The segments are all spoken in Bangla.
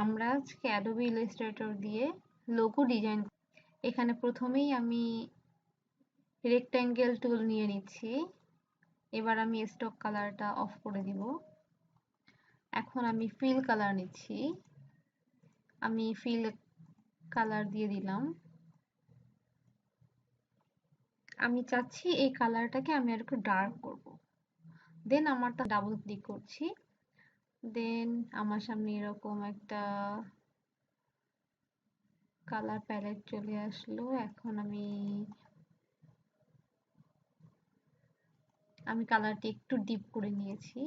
আমরা আজকে Adobe Illustrator দিয়ে লোগো ডিজাইন। এখানে প্রথমেই আমি রেক্ট্যাঙ্গেল টুল নিয়ে নিচ্ছি। এবার আমি স্টক কালারটা অফ করে দিব। এখন আমি ফিল কালার নিচ্ছি। আমি ফিল কালার দিয়ে দিলাম। আমি চাচ্ছি এই কালারটাকে আমি আর একটু ডার্ক করব। দেন আমারটা ডাবল ক্লিক করছি। দেন আমার সামনে এরকম একটা কালার প্যালেট চলে আসলো। এখন আমি কালারটি একটু ডিপ করে নিয়েছি।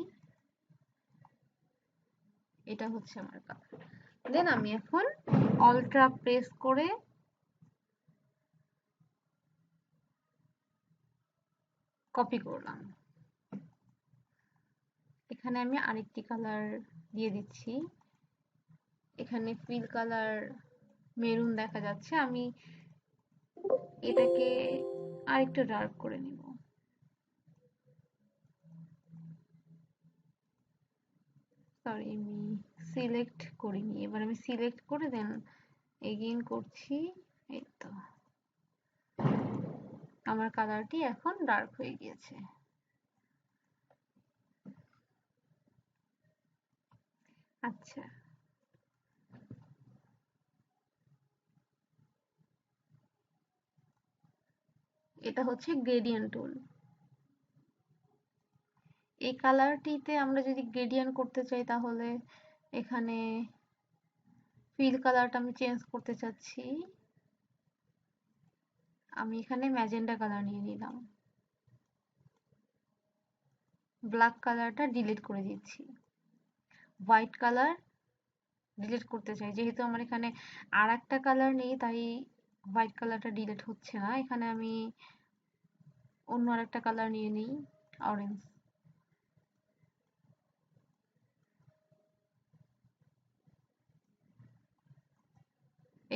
এটা হচ্ছে আমার কালার। দেন আমি এখন অল্ট্রা প্রেস করে কপি করলাম। এখানে আমি আরেকটি কালার দিয়ে দিচ্ছি। এখানে ফিল কালার মেরুন দেখা যাচ্ছে। আমি এটাকে আরেকটু ডার্ক করে নিব। সরি, আমি সিলেক্ট করিনি। এবার আমি সিলেক্ট করে দেন এগেইন করছি। এই তো আমার কালারটি এখন ডার্ক হয়ে গিয়েছে। আচ্ছা, এটা হচ্ছে গ্রেডিয়েন্ট টুল। এই কালারটিতে আমরা যদি গ্রেডিয়েন্ট করতে চাই তাহলে এখানে ফিল কালারটা আমি চেঞ্জ করতে চাচ্ছি। আমি এখানে ম্যাজেন্টা কালার নিয়ে নিলাম। ব্ল্যাক কালারটা ডিলিট করে দিচ্ছি। হোয়াইট কালার ডিলিট করতে চাই, যেহেতু আমার এখানে আর একটা কালার নেই তাই হোয়াইট কালারটা ডিলিট হচ্ছে না। এখানে আমি অন্য আরেকটা কালার নিয়ে নিই, অরেঞ্জ।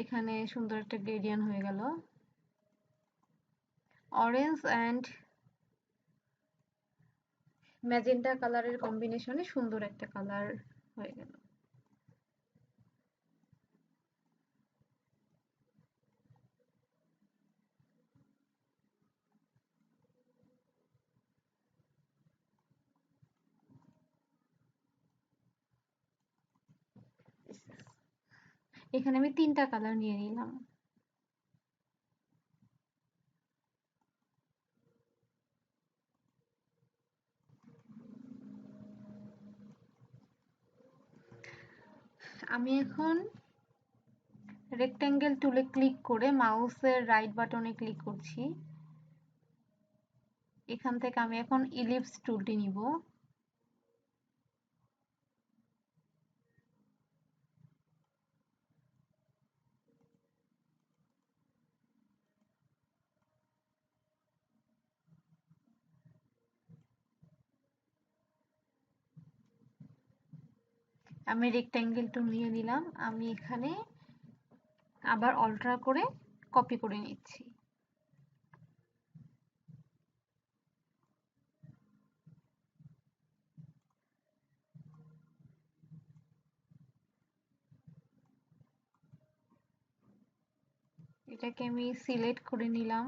এখানে সুন্দর একটা গ্রেডিয়েন্ট হয়ে গেল। অরেঞ্জ অ্যান্ড ম্যাজেন্টা কালারের কম্বিনেশনে সুন্দর একটা কালার হয়ে গেল। এখানে আমি 3টা কালার নিয়ে নিলাম। আমি এখন রেক্ট্যাঙ্গেল টুলে ক্লিক করে মাউসের রাইট বাটনে ক্লিক করছি। এখান থেকে আমি এখন ইলিপস টুলটি নিব। আমি রেক্ট্যাঙ্গেল টুল নিয়ে নিলাম। আমি এখানে আবার অল্ট্রা করে কপি করে নিচ্ছি। এটাকে আমি সিলেক্ট করে নিলাম।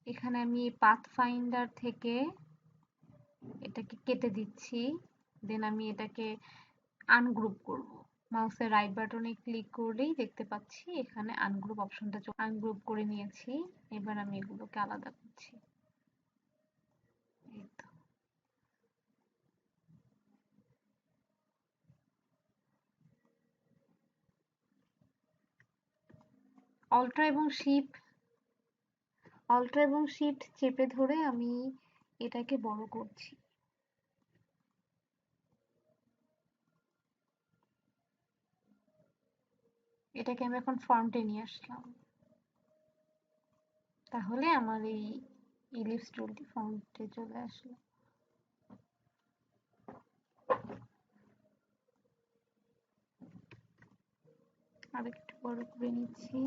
এখানে আমি পাথ ফাইন্ডার থেকে এটাকে কেটে দিচ্ছি। দেন আমি এটাকে আনগ্রুপ করব। মাউসের রাইট বাটনে ক্লিক করলেই দেখতে পাচ্ছি এখানে আনগ্রুপ অপশনটা আনগ্রুপ করে নিয়েছি। এবার আমি এগুলোকে আলাদা করছি। এই তো। অল্ট্রা এবং শিফট চেপে ধরে আমি এটাকে বড় করছি। এটাকে আমি এখন ফ্রন্টে নিয়ে আসলাম। তাহলে আমার এই ইলিপস টুলটি ফ্রন্টে চলে আসলো। আরেকটু বড় করে নিচ্ছি।